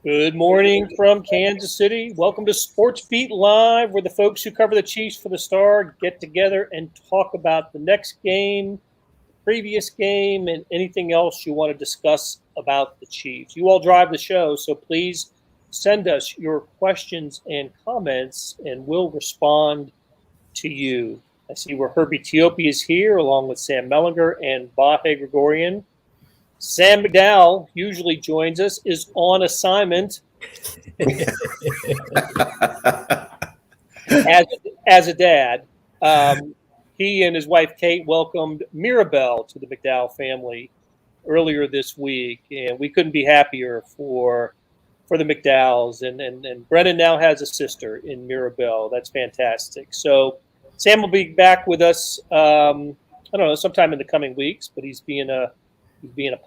Good morning from Kansas City. Welcome to SportsBeat Live, where the folks who cover the Chiefs for the Star get together and talk about the next game, the previous game, and anything else you want to discuss about the Chiefs. You all drive the show, so please send us your questions and comments, and we'll respond to you. I see where Herbie Teope is here, along with Sam Mellinger and Vahe Gregorian. Sam McDowell usually joins us, is on assignment as a dad. He and his wife, Kate, welcomed Mirabelle to the McDowell family earlier this week, and we couldn't be happier for the McDowells. And Brennan now has a sister in Mirabelle. That's fantastic. So Sam will be back with us, I don't know, sometime in the coming weeks, but he's being a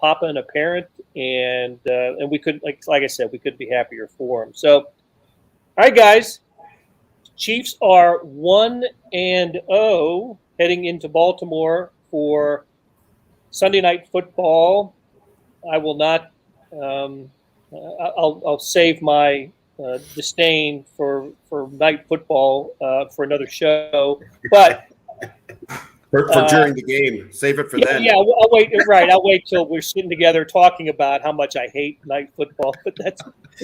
papa and a parent, and we couldn't, like I said, we couldn't be happier for him. So, all right, guys, Chiefs are 1-0 heading into Baltimore for Sunday Night Football. I will not. I'll save my disdain for night football for another show, but. For during the game, save it for then. Yeah, I'll wait. Right, I'll wait till we're sitting together talking about how much I hate night football. But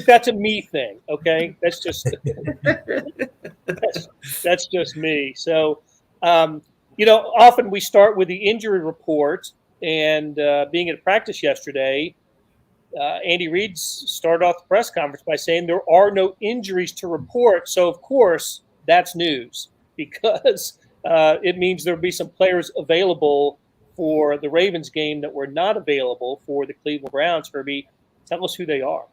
that's a me thing, okay? That's just that's just me. So, often we start with the injury report, and being at practice yesterday, Andy Reid started off the press conference by saying there are no injuries to report. So, of course, that's news because. It means there'll be some players available for the Ravens game that were not available for the Cleveland Browns. Herbie, tell us who they are.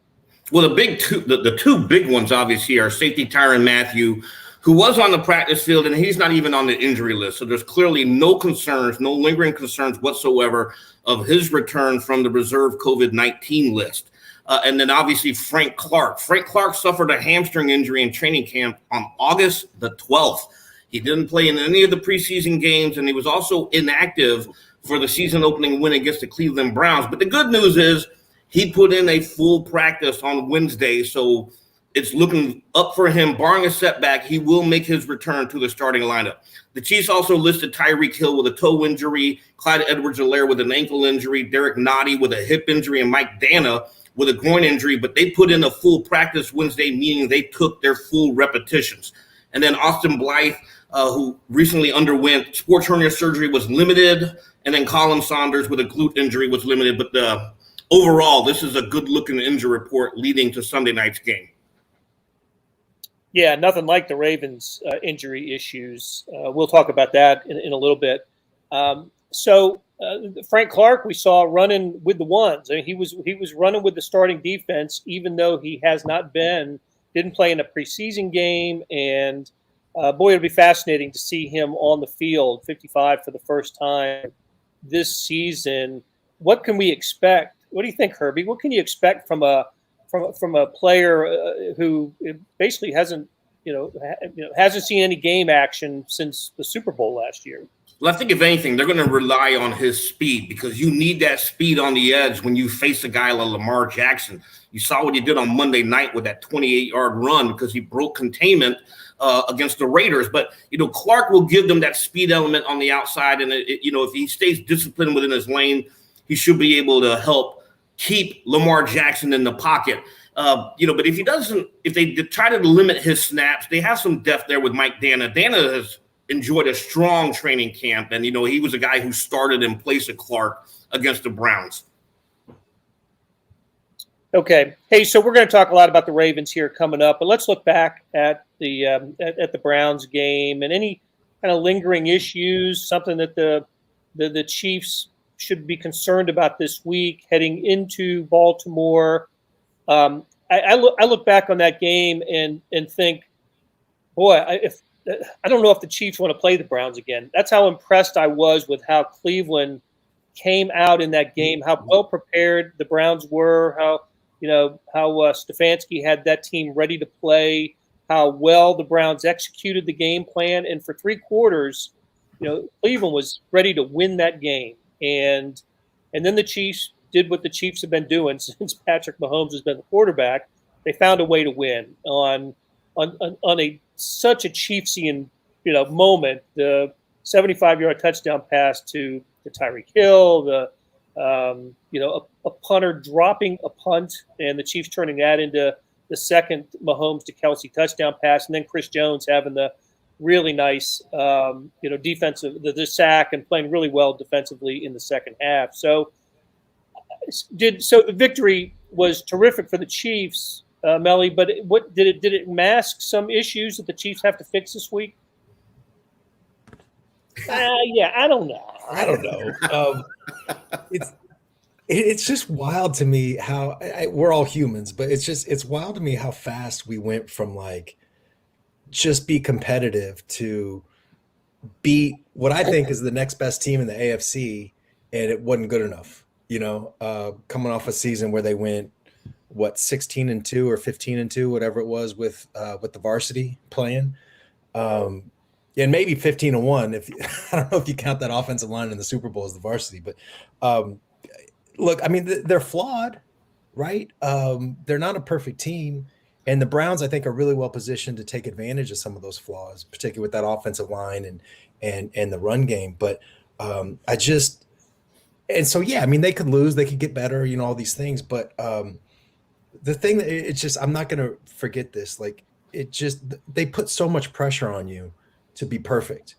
Well, the two big ones obviously are safety Tyrann Mathieu, who was on the practice field, and he's not even on the injury list. So there's clearly no lingering concerns whatsoever of his return from the reserve COVID-19 list. And then obviously Frank Clark. Frank Clark suffered a hamstring injury in training camp on August the 12th. He didn't play in any of the preseason games, and he was also inactive for the season-opening win against the Cleveland Browns. But the good news is he put in a full practice on Wednesday, so it's looking up for him. Barring a setback, he will make his return to the starting lineup. The Chiefs also listed Tyreek Hill with a toe injury, Clyde Edwards-Helaire with an ankle injury, Derek Nottie with a hip injury, and Mike Dana with a groin injury. But they put in a full practice Wednesday, meaning they took their full repetitions. And then Austin Blythe, who recently underwent sports hernia surgery, was limited. And then Colin Saunders with a glute injury was limited. But overall, this is a good-looking injury report leading to Sunday night's game. Yeah, nothing like the Ravens' injury issues. We'll talk about that in a little bit. So Frank Clark, we saw running with the ones. I mean, he was running with the starting defense, even though he didn't play in a preseason game. And boy, it'll be fascinating to see him on the field, 55 for the first time this season. What can we expect? What do you think, Herbie? What can you expect from a player who basically hasn't seen any game action since the Super Bowl last year? Well, I think if anything, they're going to rely on his speed because you need that speed on the edge when you face a guy like Lamar Jackson. You saw what he did on Monday night with that 28-yard run because he broke containment against the Raiders. But, Clark will give them that speed element on the outside. And, if he stays disciplined within his lane, he should be able to help keep Lamar Jackson in the pocket. But if they try to limit his snaps, they have some depth there with Mike Dana. Dana has enjoyed a strong training camp. And, he was a guy who started in place of Clark against the Browns. Okay. Hey, so we're going to talk a lot about the Ravens here coming up, but let's look back at the Browns game and any kind of lingering issues, something that the Chiefs should be concerned about this week heading into Baltimore. I look back on that game and think, boy, I don't know if the Chiefs want to play the Browns again. That's how impressed I was with how Cleveland came out in that game, how well prepared the Browns were, how Stefanski had that team ready to play, how well the Browns executed the game plan. And for 3 quarters, Cleveland was ready to win that game. And then the Chiefs did what the Chiefs have been doing since Patrick Mahomes has been the quarterback. they found a way to win on such a Chiefsian moment. The 75-yard touchdown pass to Tyreek Hill, a punter dropping a punt, and the Chiefs turning that into the second Mahomes to Kelsey touchdown pass, and then Chris Jones having the really nice, defensive the sack and playing really well defensively in the second half. So the victory was terrific for the Chiefs, Melly. But did it mask some issues that the Chiefs have to fix this week? I don't know. It's just wild to me how we're all humans, but it's wild to me how fast we went from like just be competitive to beat what I think is the next best team in the AFC, and it wasn't good enough. Coming off a season where they went 16-2 or 15-2, whatever it was with the varsity playing. And maybe 15-1 if I don't know if you count that offensive line in the Super Bowl as the varsity, but look, I mean, they're flawed, right? They're not a perfect team, and the Browns, I think, are really well positioned to take advantage of some of those flaws, particularly with that offensive line and the run game. But I mean, they could lose, they could get better, all these things. But the thing that it's just, I'm not going to forget this. Like, they put so much pressure on you to be perfect,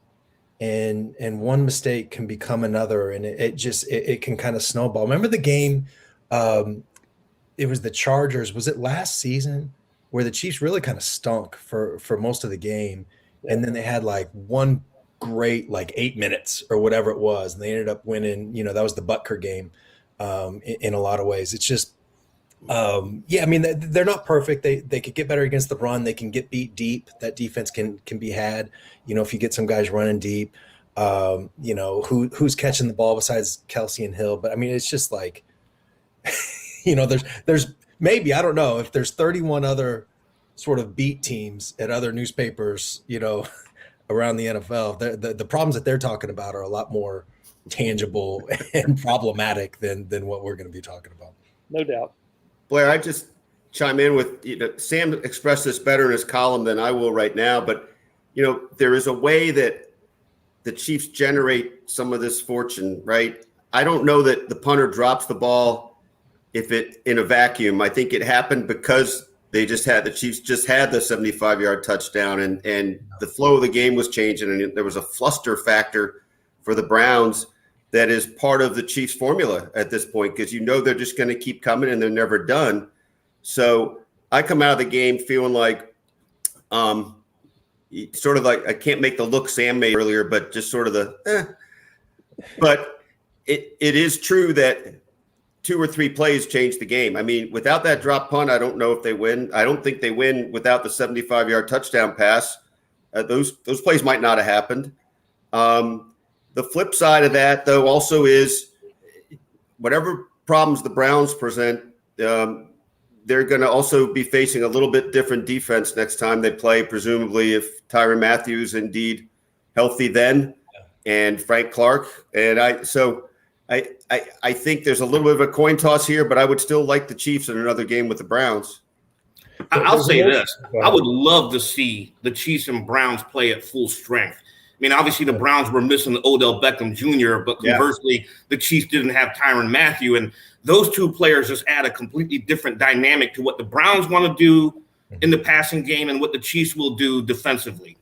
and one mistake can become another, and it can kind of snowball. Remember the game? It was the Chargers. Was it last season where the Chiefs really kind of stunk for most of the game, and then they had like one great 8 minutes or whatever it was, and they ended up winning. That was the Butker game. In a lot of ways, it's just. I mean, they're not perfect. They could get better against the run. They can get beat deep. That defense can be had. If you get some guys running deep, who's catching the ball besides Kelsey and Hill. But I mean, it's just like, there's maybe, I don't know if there's 31 other sort of beat teams at other newspapers, around the NFL. The problems that they're talking about are a lot more tangible and problematic than what we're going to be talking about. No doubt. Blair, I just chime in with Sam expressed this better in his column than I will right now, but there is a way that the Chiefs generate some of this fortune, right? I don't know that the punter drops the ball if it in a vacuum. I think it happened because the Chiefs just had the 75-yard touchdown, and the flow of the game was changing, and there was a fluster factor for the Browns that is part of the Chiefs' formula at this point, because they're just going to keep coming and they're never done. So I come out of the game feeling like sort of like, I can't make the look Sam made earlier, but just sort of But it is true that 2 or 3 plays changed the game. I mean, without that drop punt, I don't know if they win. I don't think they win without the 75-yard touchdown pass. Those plays might not have happened. The flip side of that, though, also is whatever problems the Browns present, they're going to also be facing a little bit different defense next time they play, presumably if Tyrann Mathieu is indeed healthy then, and Frank Clark. And I think there's a little bit of a coin toss here, but I would still like the Chiefs in another game with the Browns. I'll say this. I would love to see the Chiefs and Browns play at full strength. I mean, obviously the Browns were missing Odell Beckham Jr., but conversely, the Chiefs didn't have Tyrann Mathieu. And those two players just add a completely different dynamic to what the Browns want to do in the passing game and what the Chiefs will do defensively.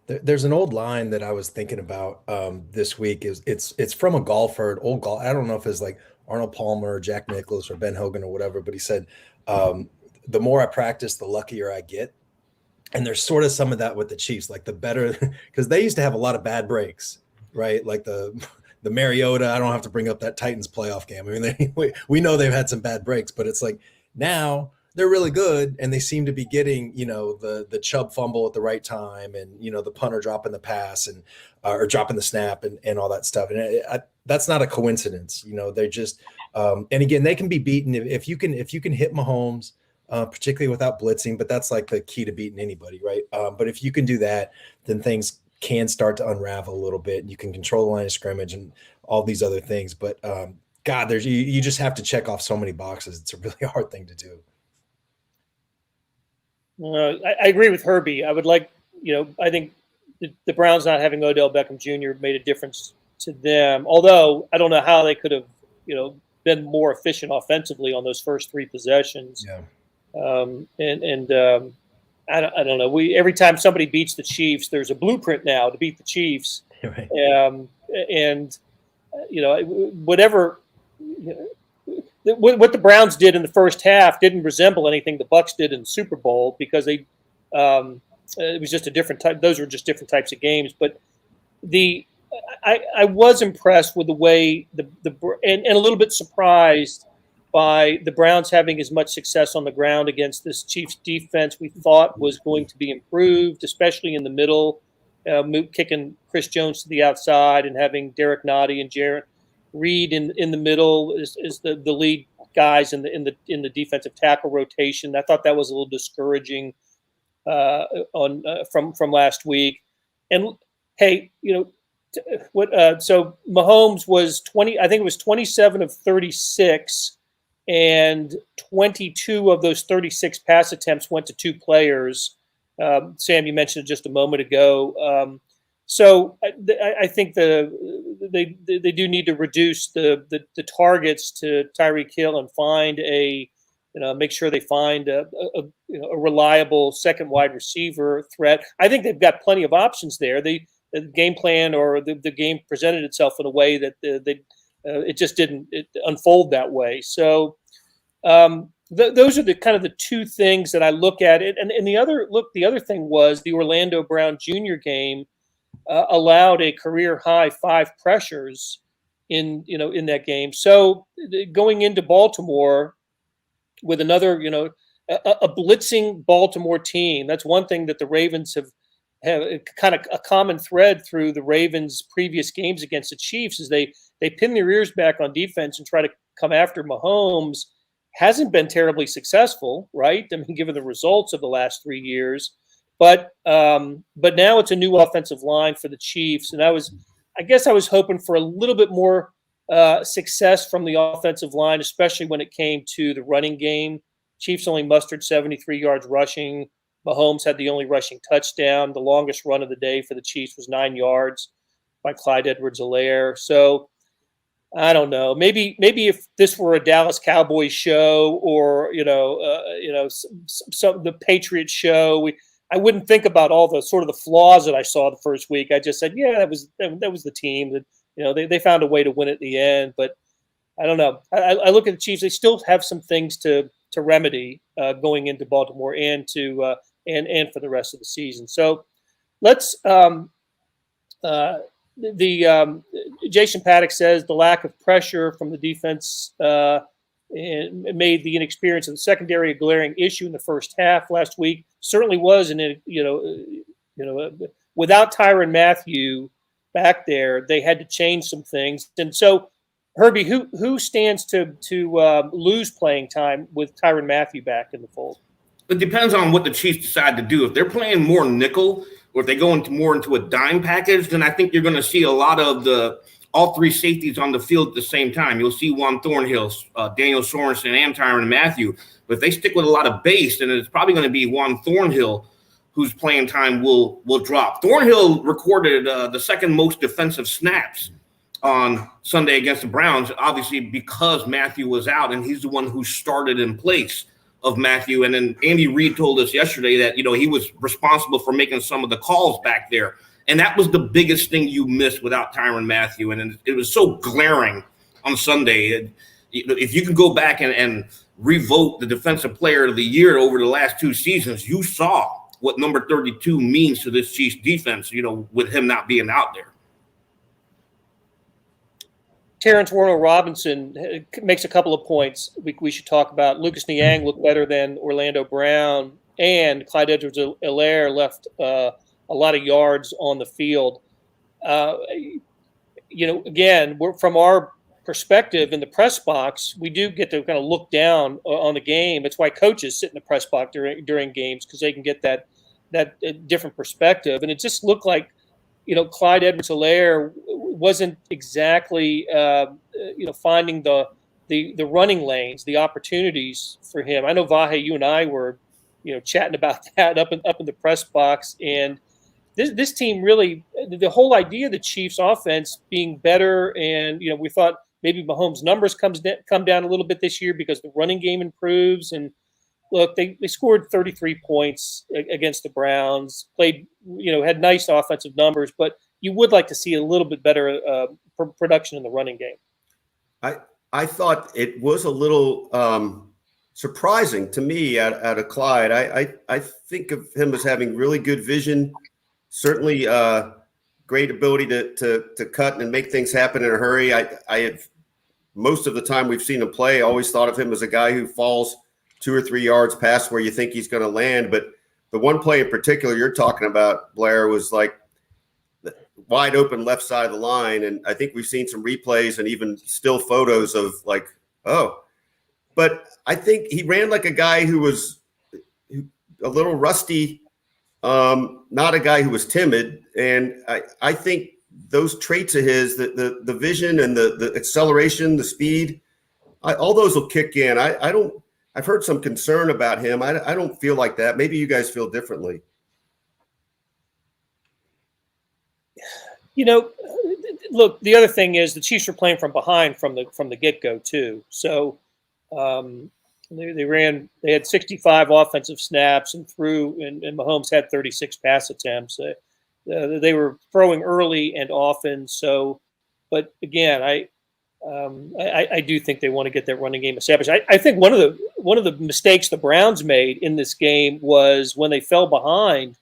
There's an old line that I was thinking about this week. It's from a golfer, I don't know if it's like Arnold Palmer or Jack Nicklaus or Ben Hogan or whatever, but he said, the more I practice, the luckier I get. And there's sort of some of that with the Chiefs, like the better, because they used to have a lot of bad breaks, right? Like the Mariota, I don't have to bring up that Titans playoff game. I mean, we know they've had some bad breaks, but it's like now they're really good, and they seem to be getting, the Chubb fumble at the right time, and the punter dropping the pass and or dropping the snap and all that stuff. And that's not a coincidence. They're just and again, they can be beaten if you can hit Mahomes. Particularly without blitzing, but that's like the key to beating anybody, right? But if you can do that, then things can start to unravel a little bit, and you can control the line of scrimmage and all these other things. But God, you just have to check off so many boxes. It's a really hard thing to do. I agree with Herbie. I would like, I think the Browns not having Odell Beckham Jr. made a difference to them. Although I don't know how they could have, been more efficient offensively on those first three possessions. Yeah. I don't know. Every time somebody beats the Chiefs, there's a blueprint now to beat the Chiefs. Right. Whatever. What the Browns did in the first half didn't resemble anything the Bucs did in the Super Bowl because it was just a different type. Those were just different types of games. But I was impressed with the way and a little bit surprised by the Browns having as much success on the ground against this Chiefs defense we thought was going to be improved, especially in the middle, kicking Chris Jones to the outside and having Derek Nottie and Jarrett Reed in the middle is the lead guys in the defensive tackle rotation. I thought that was a little discouraging from last week. And hey, so Mahomes was 20. I think it was 27 of 36, and 22 of those 36 pass attempts went to two players. Sam, you mentioned it just a moment ago. So I think they do need to reduce the targets to Tyreek Hill and find make sure they find a reliable second wide receiver threat. I think they've got plenty of options there. The game plan or the game presented itself in a way that it just didn't unfold that way. So those are the kind of the two things that I look at it. And the other thing was the Orlando Brown Jr. game allowed a career high 5 pressures in that game. So going into Baltimore with another, a blitzing Baltimore team, that's one thing that the Ravens have kind of a common thread through the Ravens' previous games against the Chiefs is they pin their ears back on defense and try to come after Mahomes. Hasn't been terribly successful, right? I mean, given the results of the last 3 years, but now it's a new offensive line for the Chiefs, and I guess I was hoping for a little bit more success from the offensive line, especially when it came to the running game. Chiefs only mustered 73 yards rushing. Mahomes had the only rushing touchdown. The longest run of the day for the Chiefs was 9 yards by Clyde Edwards-Helaire. So I don't know. Maybe if this were a Dallas Cowboys show or some the Patriots show, I wouldn't think about all the sort of the flaws that I saw the first week. I just said, yeah, that was the team that they found a way to win at the end. But I don't know. I look at the Chiefs; they still have some things to remedy going into Baltimore and to and for the rest of the season. So let's. Jason Paddock says the lack of pressure from the defense and made the inexperience of the secondary a glaring issue in the first half last week. Certainly was, without Tyrann Mathieu back there, they had to change some things. And so, Herbie, who stands to lose playing time with Tyrann Mathieu back in the fold? It depends on what the Chiefs decide to do. If they're playing more nickel, or if they go more into a dime package, then I think you're going to see a lot of all three safeties on the field at the same time. You'll see Juan Thornhill, Daniel Sorensen, and Tyrann Mathieu. But if they stick with a lot of base, then it's probably going to be Juan Thornhill whose playing time will drop. Thornhill recorded the second most defensive snaps on Sunday against the Browns, obviously because Mathieu was out, and he's the one who started in place of Mathieu. And then Andy Reid told us yesterday that, he was responsible for making some of the calls back there. And that was the biggest thing you missed without Tyrann Mathieu. And it was so glaring on Sunday. If you can go back and revote the defensive player of the year over the last 2 seasons, you saw what number 32 means to this Chiefs defense, with him not being out there. Terrence Warner-Robinson makes a couple of points we should talk about. Lucas Niang looked better than Orlando Brown, and Clyde Edwards-Helaire left a lot of yards on the field. Again, from our perspective in the press box, we do get to kind of look down on the game. That's why coaches sit in the press box during games, because they can get that different perspective. And it just looked like, Clyde Edwards-Helaire wasn't exactly, finding the running lanes, the opportunities for him. I know, Vahe, you and I were chatting about that up in the press box. And this team really, the whole idea of the Chiefs offense being better, and we thought maybe Mahomes' numbers come down a little bit this year because the running game improves. And look, they scored 33 points against the Browns, played, had nice offensive numbers, but you would like to see a little bit better production in the running game. I thought it was a little surprising to me out of Clyde. I think of him as having really good vision, certainly great ability to cut and make things happen in a hurry. I had, most of the time we've seen him play, always thought of him as a guy who falls 2 or 3 yards past where you think he's going to land. But the one play in particular you're talking about, Blair, was like the wide open left side of the line. And I think we've seen some replays and even still photos of like, oh. But I think he ran like a guy who was a little rusty, not a guy who was timid. And I think those traits of his, the vision and the acceleration, the speed, all those will kick in. I've heard some concern about him. I don't feel like that. Maybe you guys feel differently. Look, the other thing is the Chiefs were playing from behind from the get-go too. So they had 65 offensive snaps and Mahomes had 36 pass attempts. They were throwing early and often. So, but again, I do think they want to get that running game established. I think one of the mistakes the Browns made in this game was when they fell behind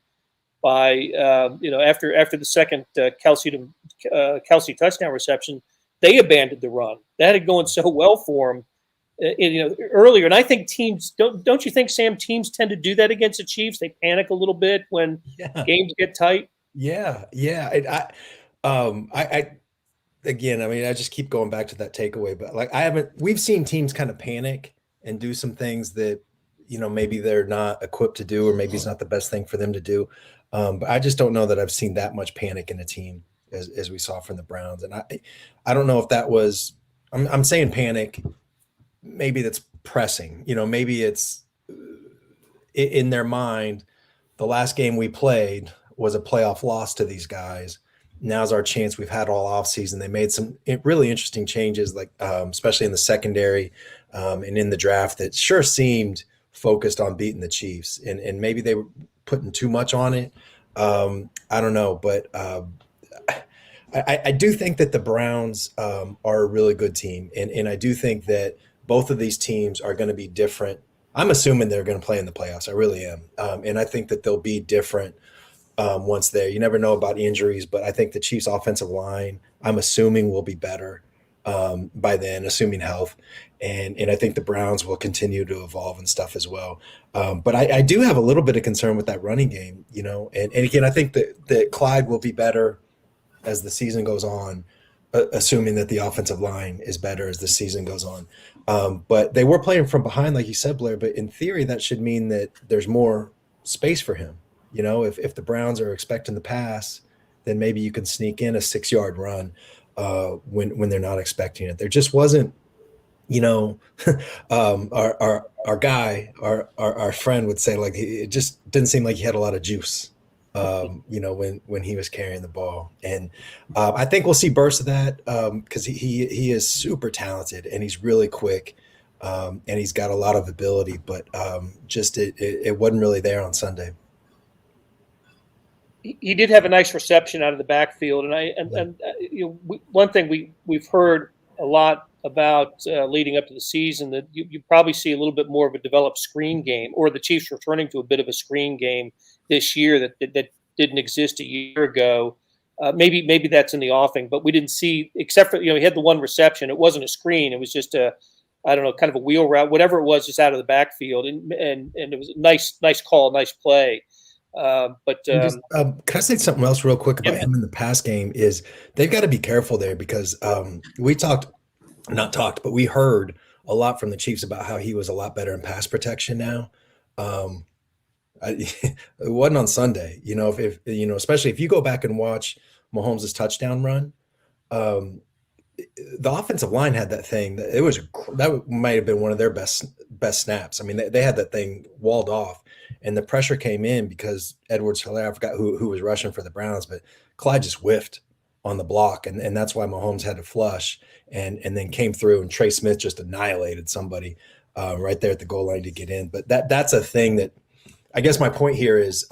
by after the second Kelsey touchdown reception, they abandoned the run. That had going so well for them, earlier. And I think teams don't you think, Sam? Teams tend to do that against the Chiefs. They panic a little bit when games get tight. Yeah. Again, I mean, I just keep going back to that takeaway, but we've seen teams kind of panic and do some things that, maybe they're not equipped to do, or maybe it's not the best thing for them to do. But I just don't know that I've seen that much panic in a team as we saw from the Browns. And I don't know if that was, I'm saying panic, maybe that's pressing, maybe it's in their mind. The last game we played was a playoff loss to these guys. Now's our chance. We've had all offseason. They made some really interesting changes, like especially in the secondary and in the draft, that sure seemed focused on beating the Chiefs. And maybe they were putting too much on it. I don't know. But I do think that the Browns are a really good team. And I do think that both of these teams are going to be different. I'm assuming they're going to play in the playoffs. I really am. And I think that they'll be different once there. You never know about injuries, but I think the Chiefs offensive line, I'm assuming, will be better by then, assuming health. And I think the Browns will continue to evolve and stuff as well. But I do have a little bit of concern with that running game, and again, I think that Clyde will be better as the season goes on, assuming that the offensive line is better as the season goes on. But they were playing from behind, like you said, Blair, but in theory, that should mean that there's more space for him. If the Browns are expecting the pass, then maybe you can sneak in a 6-yard run when they're not expecting it. There just wasn't, our guy, our friend would say, like, it just didn't seem like he had a lot of juice, when he was carrying the ball. And I think we'll see bursts of that because he is super talented and he's really quick and he's got a lot of ability, but just it wasn't really there on Sunday. He did have a nice reception out of the backfield, one thing we've heard a lot about leading up to the season, that you probably see a little bit more of a developed screen game, or the Chiefs returning to a bit of a screen game this year that didn't exist a year ago. Maybe that's in the offing, but we didn't see, except for he had the one reception. It wasn't a screen; it was just kind of a wheel route, whatever it was, just out of the backfield, and it was a nice call, nice play. Can I say something else real quick about him in the pass game? Is they've got to be careful there because we heard a lot from the Chiefs about how he was a lot better in pass protection now. It wasn't on Sunday, if especially if you go back and watch Mahomes' touchdown run. the offensive line had that thing that might have been one of their best snaps. I mean, they had that thing walled off, and the pressure came in because Edwards-Helaire, I forgot who was rushing for the Browns, but Clyde just whiffed on the block, and that's why Mahomes had to flush and then came through, and Trey Smith just annihilated somebody right there at the goal line to get in. But that's a thing that, I guess my point here is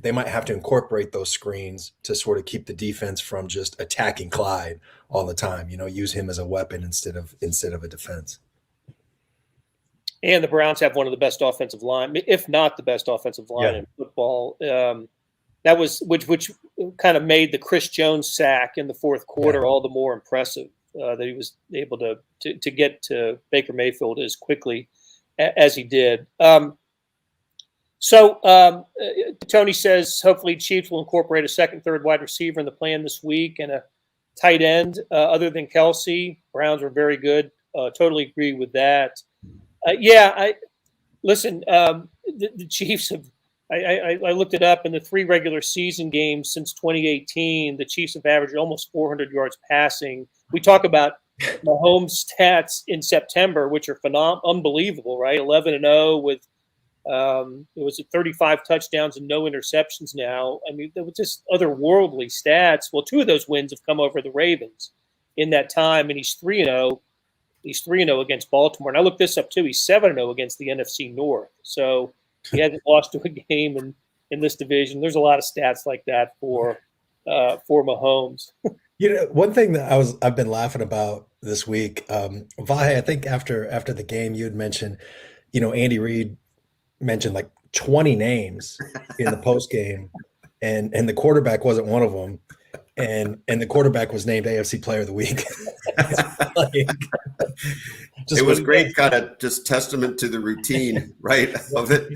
they might have to incorporate those screens to sort of keep the defense from just attacking Clyde all the time. Use him as a weapon instead of a defense. And the Browns have one of the best offensive line, if not the best offensive line in football. That was which kind of made the Chris Jones sack in the fourth quarter all the more impressive. That he was able to get to Baker Mayfield as quickly as he did. So Tony says hopefully Chiefs will incorporate a second, third wide receiver in the plan this week and a tight end other than Kelsey. Browns are very good. Totally agree with that. Listen. The Chiefs have. I looked it up in the 3 regular season games since 2018. The Chiefs have averaged almost 400 yards passing. We talk about Mahomes stats in September, which are unbelievable, right? 11-0 with. It was at 35 touchdowns and no interceptions now. I mean, there was just otherworldly stats. Well, 2 of those wins have come over the Ravens in that time, and he's 3-0. He's 3-0 against Baltimore. And I looked this up too. He's 7-0 against the NFC North. So he hasn't lost to a game in this division. There's a lot of stats like that for Mahomes. One thing that I've been laughing about this week, Vahe, I think after the game you had mentioned, Andy Reid mentioned like 20 names in the post game, and the quarterback wasn't one of them, and the quarterback was named AFC Player of the Week. It was great, kind of just testament to the routine, right, of it.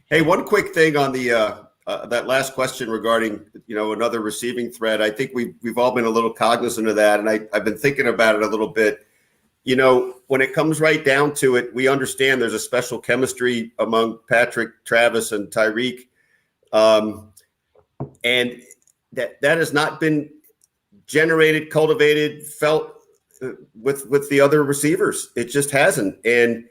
Hey, one quick thing on the that last question regarding another receiving threat. I think we've all been a little cognizant of that, and I've been thinking about it a little bit. When it comes right down to it, we understand there's a special chemistry among Patrick, Travis, and Tyreek. And that has not been generated, cultivated, felt with the other receivers. It just hasn't. And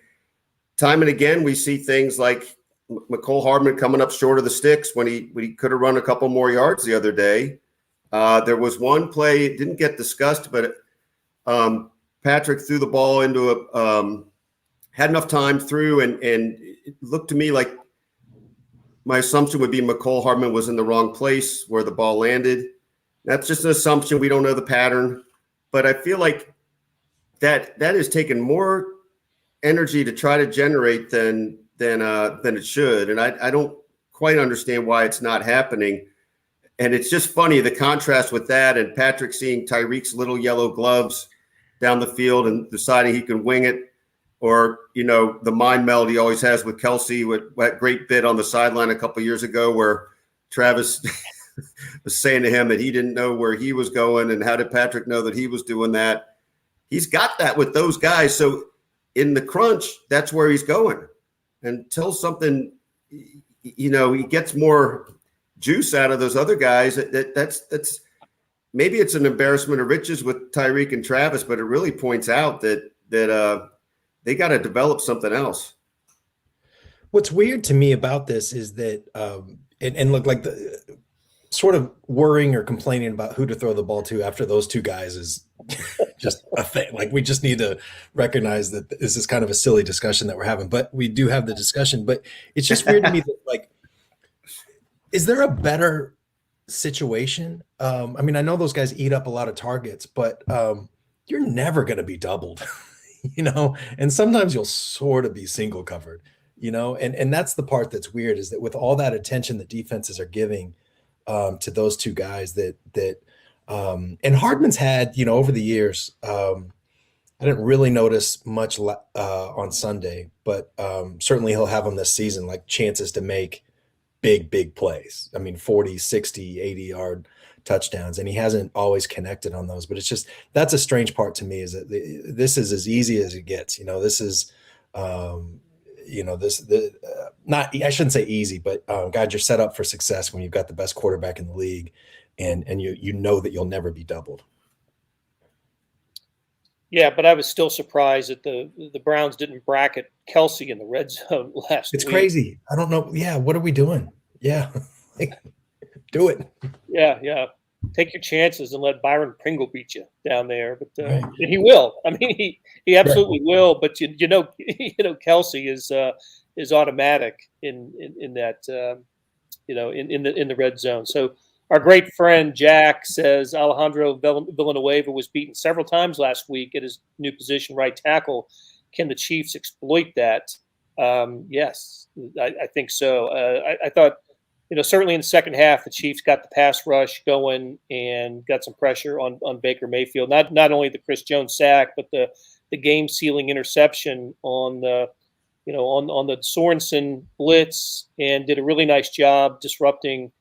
time and again, we see things like Mecole Hardman coming up short of the sticks when he could have run a couple more yards the other day. There was one play, it didn't get discussed, but Patrick threw the ball into had enough time through, and it looked to me like my assumption would be Mecole Hardman was in the wrong place where the ball landed. That's just an assumption. We don't know the pattern, but I feel like that has taken more energy to try to generate than it should, and I don't quite understand why it's not happening. And it's just funny, the contrast with that and Patrick seeing Tyreek's little yellow gloves down the field and deciding he can wing it, or, the mind meld he always has with Kelsey, with that great bit on the sideline a couple of years ago where Travis was saying to him that he didn't know where he was going, and how did Patrick know that he was doing that? He's got that with those guys. So in the crunch, that's where he's going. Until something, he gets more juice out of those other guys, that's maybe it's an embarrassment of riches with Tyreek and Travis, but it really points out that they got to develop something else. What's weird to me about this is that, and look, like the sort of worrying or complaining about who to throw the ball to after those 2 guys is just a thing. Like, we just need to recognize that this is kind of a silly discussion that we're having, but we do have the discussion. But it's just weird to me that, like, is there a better situation? I mean, I know those guys eat up a lot of targets, but you're never going to be doubled, and sometimes you'll sort of be single covered, and that's the part that's weird, is that with all that attention that defenses are giving to those 2 guys and Hardman's had, over the years, I didn't really notice much on Sunday, but certainly he'll have them this season, like chances to make big plays. I mean, 40, 60, 80-yard touchdowns, and he hasn't always connected on those. But it's just, that's a strange part to me, is that this is as easy as it gets. This is, not, I shouldn't say easy, but God, you're set up for success when you've got the best quarterback in the league, and you know that you'll never be doubled. Yeah, but I was still surprised that the Browns didn't bracket Kelsey in the red zone last It's week. crazy. I don't know. Yeah, what are we doing? Yeah, do it. Yeah. Take your chances and let Byron Pringle beat you down there. But Right. and he will. I mean, he absolutely will. But you know Kelsey is automatic in that in the red zone. So our great friend Jack says Alejandro Villanueva was beaten several times last week at his new position, right tackle. Can the Chiefs exploit that? Yes, I think so. I thought, certainly in the second half, the Chiefs got the pass rush going and got some pressure on Baker Mayfield. Not only the Chris Jones sack, but the game-sealing interception on the on the Sorensen blitz, and did a really nice job disrupting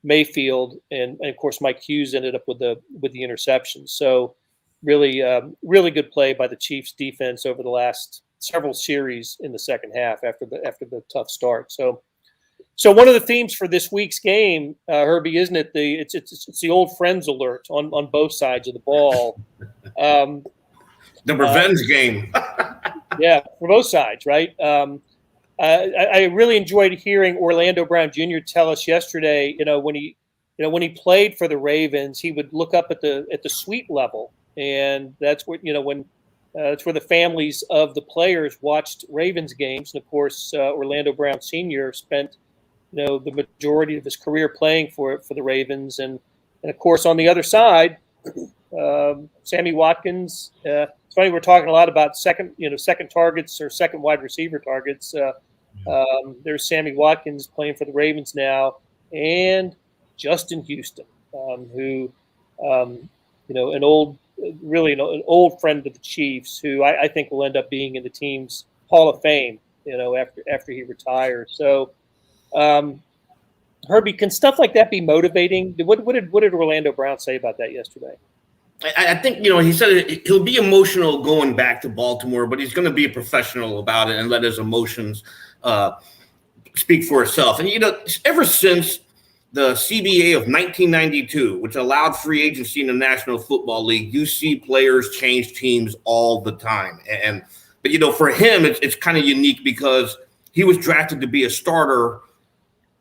Mayfield, and of course Mike Hughes ended up with the interception. So really good play by the Chiefs defense over the last several series in the second half after the tough start. So one of the themes for this week's game, Herbie, isn't it? It's the old friends alert on both sides of the ball. The revenge game. Yeah, for both sides, right? I really enjoyed hearing Orlando Brown Jr. tell us yesterday. When he played for the Ravens, he would look up at the suite level, and that's where that's where the families of the players watched Ravens games. And of course, Orlando Brown Sr. spent the majority of his career playing for the Ravens, and of course on the other side, Sammy Watkins. It's funny, we're talking a lot about second targets or second wide receiver targets. There's Sammy Watkins playing for the Ravens now, and Justin Houston, who an old friend of the Chiefs, who I think will end up being in the team's Hall of Fame. After he retires. So, Herbie, can stuff like that be motivating? What did Orlando Brown say about that yesterday? I think, he said he'll be emotional going back to Baltimore, but he's going to be a professional about it and let his emotions speak for itself. And, ever since the CBA of 1992, which allowed free agency in the National Football League, you see players change teams all the time. But for him, it's kind of unique because he was drafted to be a starter,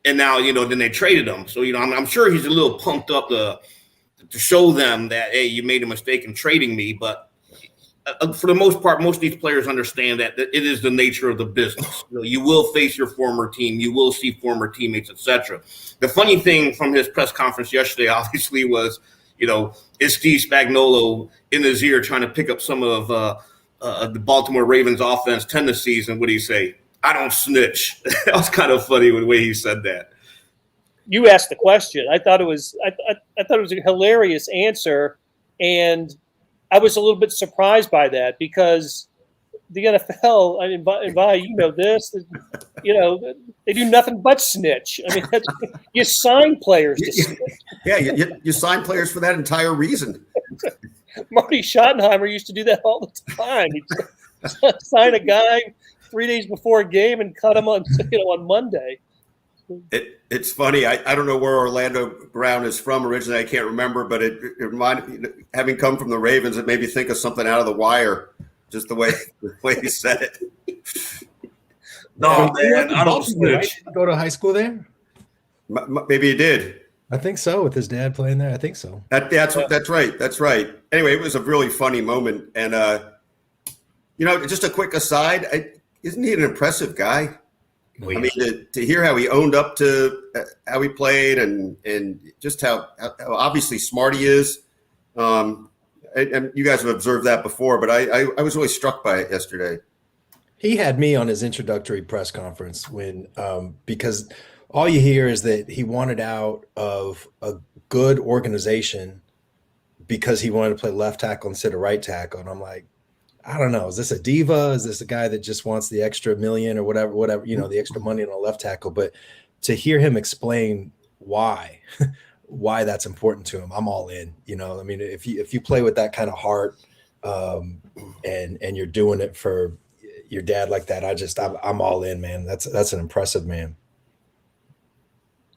and now, then they traded him. So, I'm sure he's a little pumped up to show them that, hey, you made a mistake in trading me. But for the most part, most of these players understand that it is the nature of the business. You will face your former team. You will see former teammates, etc. The funny thing from his press conference yesterday, obviously, was, is Steve Spagnuolo in his ear trying to pick up some of the Baltimore Ravens offense tendencies, and what do you say? I don't snitch. That was kind of funny with the way he said that. You asked the question. I thought it was a hilarious answer, and I was a little bit surprised by that because the NFL, and Vahe, this, they do nothing but snitch. I mean, you sign players to snitch. Yeah, you sign players for that entire reason. Marty Schottenheimer used to do that all the time. He'd sign a guy 3 days before a game and cut him on Monday. It's funny. I don't know where Orlando Brown is from originally. I can't remember, but it reminded me, having come from the Ravens, it made me think of something out of The Wire, just the way he said it. No, man, I don't snitch. Right? Did he go to high school there? Maybe he did. I think so, with his dad playing there. I think so. That's right. That's right. Anyway, it was a really funny moment. And, just a quick aside, isn't he an impressive guy? I mean, to hear how he owned up to how he played and just how obviously smart he is. And you guys have observed that before, but I was really struck by it yesterday. He had me on his introductory press conference when because all you hear is that he wanted out of a good organization because he wanted to play left tackle instead of right tackle. And I'm like, I don't know. Is this a diva? Is this a guy that just wants the extra million or whatever, the extra money on a left tackle? But to hear him explain why that's important to him, I'm all in. I mean, if you play with that kind of heart and you're doing it for your dad like that, I'm all in, man. That's an impressive man.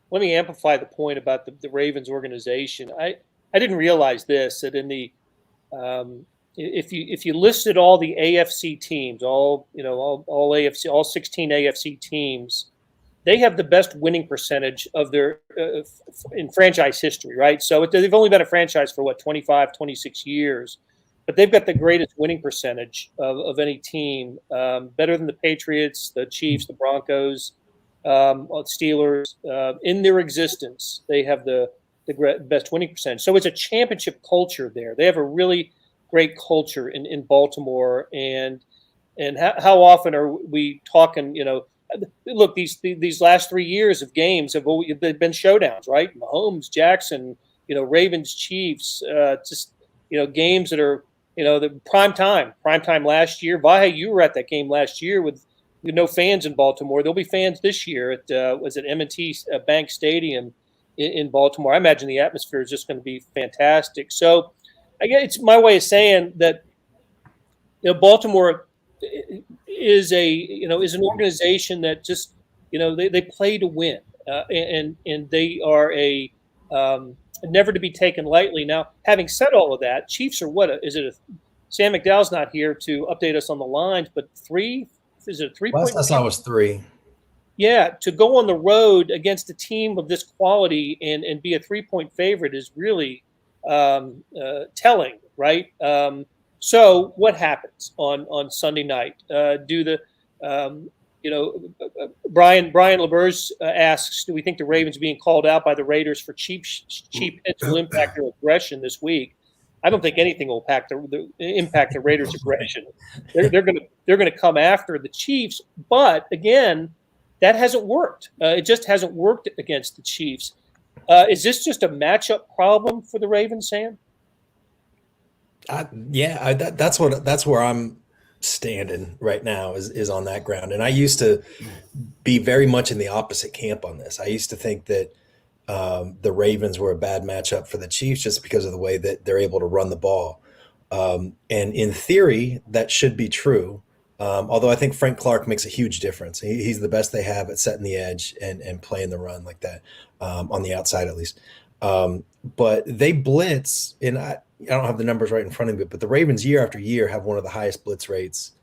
Let me amplify the point about the Ravens organization. I didn't realize this, that in the if you listed all the AFC teams, all AFC, all 16 AFC teams, they have the best winning percentage of their in franchise history, right? So they've only been a franchise for 25, 26 years, but they've got the greatest winning percentage of any team, better than the Patriots, the Chiefs, the Broncos, Steelers. In their existence, they have the best winning percentage. So it's a championship culture there. They have a really great culture in Baltimore. And how often are we talking, look, these last 3 years of games they've been showdowns, right? Mahomes, Jackson, Ravens, Chiefs, just games that are the prime time last year. Vahe, you were at that game last year with no fans in Baltimore. There'll be fans this year at was it M&T Bank Stadium in Baltimore. I imagine the atmosphere is just going to be fantastic. So I guess it's my way of saying that Baltimore is an organization that just they play to win, and they are a never to be taken lightly. Now, having said all of that, Chiefs are Sam McDowell's not here to update us on the lines, but is it a 3 point? Last I saw was 3. Yeah, to go on the road against a team of this quality and be a 3-point favorite is really telling, right? So what happens on Sunday night? Brian LeBeur's asks, do we think the Ravens being called out by the Raiders for cheap hits will impact their aggression this week? I don't think anything will impact the Raiders' aggression. They're going to come after the Chiefs, but again, that hasn't worked. It just hasn't worked against the Chiefs. Is this just a matchup problem for the Ravens, Sam? That's where I'm standing right now is on that ground. And I used to be very much in the opposite camp on this. I used to think that the Ravens were a bad matchup for the Chiefs just because of the way that they're able to run the ball. And in theory, that should be true. Although I think Frank Clark makes a huge difference. He's the best they have at setting the edge and playing the run like that, on the outside at least. But they blitz, and I don't have the numbers right in front of me, but the Ravens year after year have one of the highest blitz rates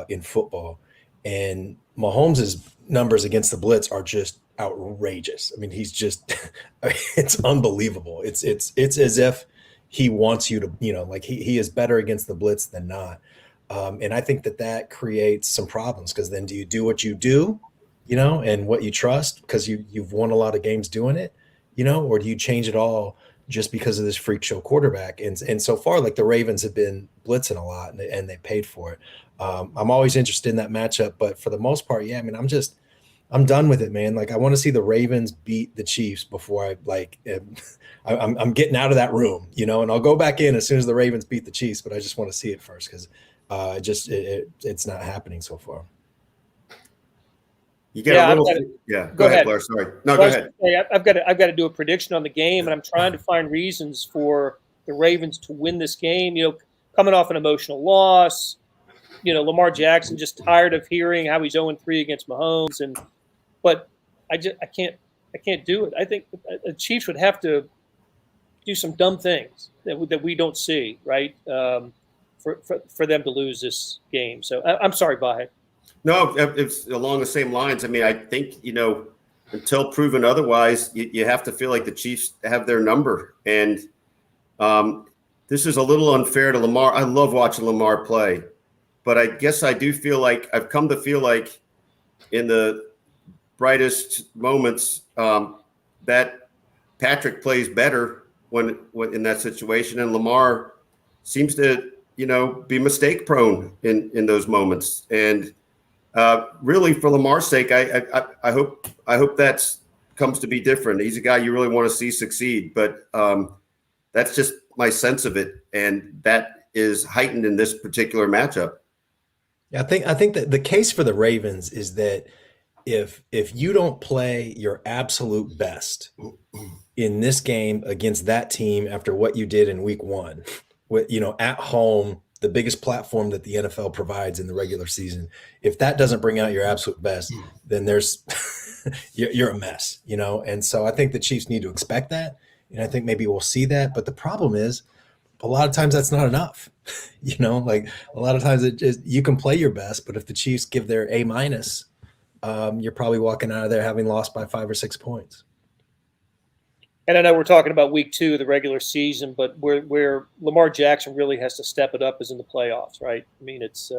in football. And Mahomes' numbers against the blitz are just outrageous. I mean, he's just it's unbelievable. It's as if he wants you to, like he is better against the blitz than not. And I think that creates some problems, because then do you do what you do, and what you trust because you've won a lot of games doing it, or do you change it all just because of this freak show quarterback? And so far, like, the Ravens have been blitzing a lot and they paid for it. I'm always interested in that matchup, but for the most part, yeah, I mean, I'm done with it, man. Like, I want to see the Ravens beat the Chiefs before I'm getting out of that room, and I'll go back in as soon as the Ravens beat the Chiefs, but I just want to see it first, because it's not happening so far. You get Go ahead, Blair. Sorry. No, go ahead. I've got to do a prediction on the game, and I'm trying to find reasons for the Ravens to win this game. Coming off an emotional loss, Lamar Jackson just tired of hearing how he's 0-3 against Mahomes, but I can't do it. I think the Chiefs would have to do some dumb things that we don't see, right? For them to lose this game. So I'm sorry, Vahe. No, it's along the same lines. I mean, I think, until proven otherwise, you have to feel like the Chiefs have their number. And this is a little unfair to Lamar. I love watching Lamar play, but I guess I do feel like I've come to feel like in the brightest moments that Patrick plays better when in that situation, and Lamar seems to be mistake prone in those moments. And really, for Lamar's sake, I hope that comes to be different. He's a guy you really want to see succeed, but that's just my sense of it, and that is heightened in this particular matchup. Yeah, I think that the case for the Ravens is that if you don't play your absolute best in this game against that team after what you did in week 1, at home, the biggest platform that the NFL provides in the regular season, if that doesn't bring out your absolute best, then you're a mess, And so I think the Chiefs need to expect that. And I think maybe we'll see that. But the problem is a lot of times that's not enough. Like a lot of times you can play your best, but if the Chiefs give their A-, you're probably walking out of there having lost by 5 or 6 points. And I know we're talking about week 2 of the regular season, but where Lamar Jackson really has to step it up is in the playoffs, right? I mean, it's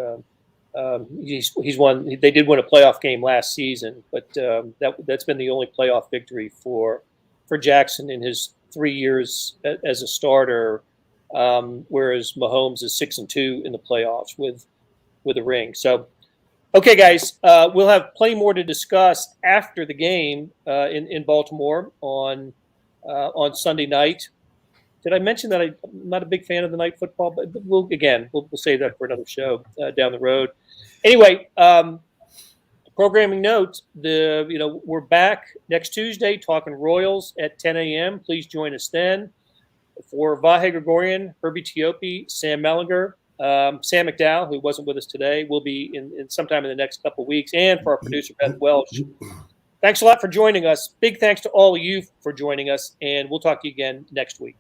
he's won. They did win a playoff game last season, but that's been the only playoff victory for Jackson in his 3 years as a starter. Whereas Mahomes is 6-2 in the playoffs with a ring. So, okay, guys, we'll have plenty more to discuss after the game in Baltimore on Sunday night. Did I mention that I'm not a big fan of the night football? But we'll save that for another show down the road. Anyway, programming notes: we're back next Tuesday talking Royals at 10 a.m. Please join us then. For Vahe Gregorian, Herbie Teope, Sam Mellinger, Sam McDowell, who wasn't with us today, will be in sometime in the next couple of weeks, and for our producer, Beth Welch. Thanks a lot for joining us. Big thanks to all of you for joining us, and we'll talk to you again next week.